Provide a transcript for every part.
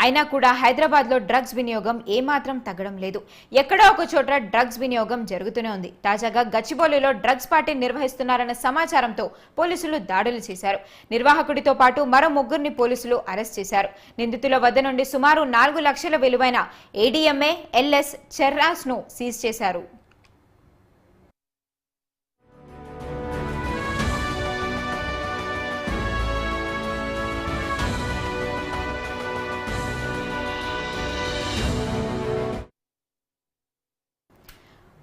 అయినా కూడా హైదరాబాద్ లో డ్రగ్స్ వినియోగం ఏమాత్రం తగ్గడం లేదు. ఎక్కడో ఒక చోట డ్రగ్స్ వినియోగం జరుగుతూనే ఉంది. తాజాగా గచ్చిబౌలిలో డ్రగ్స్ పార్టీ నిర్వహిస్తున్నారన్న సమాచారంతో పోలీసులు దాడులు చేశారు. నిర్వాహకుడితో పాటు మరో ముగ్గురిని పోలీసులు అరెస్ట్ చేశారు. నిందితుల వద్ద నుండి సుమారు 4 లక్షల విలువైన ఏడీఎంఏ, ఎల్ఎస్, చెర్రాస్ ను సీజ్ చేశారు.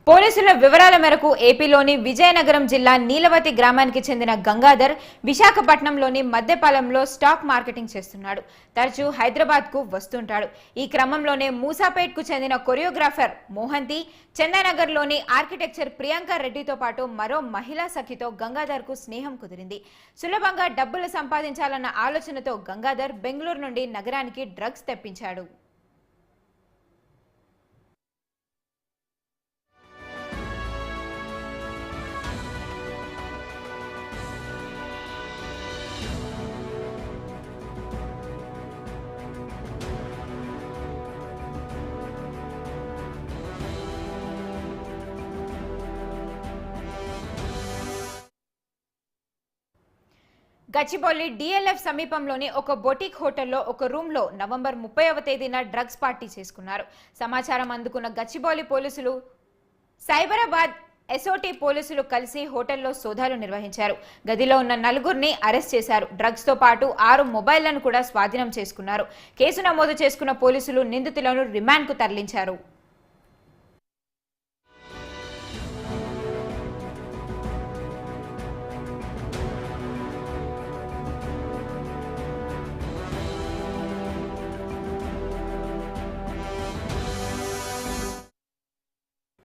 పోలీసుల వివరాల మేరకు ఏపీలోని విజయనగరం జిల్లా నీలవతి గ్రామానికి చెందిన గంగాధర్ విశాఖపట్నంలోని మద్దెపాలెంలో స్టాక్ మార్కెటింగ్ చేస్తున్నాడు. తరచూ హైదరాబాద్ కు వస్తుంటాడు. ఈ క్రమంలోనే మూసాపేట్ కు చెందిన కొరియోగ్రాఫర్ మోహంతి, చందానగర్లోని ఆర్కిటెక్చర్ ప్రియాంక రెడ్డితో పాటు మరో మహిళా సఖితో గంగాధర్ కు స్నేహం కుదిరింది. సులభంగా డబ్బులు సంపాదించాలన్న ఆలోచనతో గంగాధర్ బెంగళూరు నుండి నగరానికి డ్రగ్స్ తెప్పించాడు. గచ్చిబౌలి డిఎల్ఎఫ్ సమీపంలోని ఒక బొటిక్ హోటల్లో ఒక రూమ్ లో నవంబర్ 30వ తేదీన డ్రగ్స్ పార్టీ చేసుకున్నారు. సమాచారం అందుకున్న గచ్చిబౌలి పోలీసులు, సైబరాబాద్ ఎస్ఓటీ పోలీసులు కలిసి హోటల్లో సోదాలు నిర్వహించారు. గదిలో ఉన్న 4గురిని అరెస్ట్ చేశారు. డ్రగ్స్ తో పాటు 6 మొబైళ్లను కూడా స్వాధీనం చేసుకున్నారు. కేసు నమోదు చేసుకున్న పోలీసులు నిందితులను రిమాండ్ కు తరలించారు.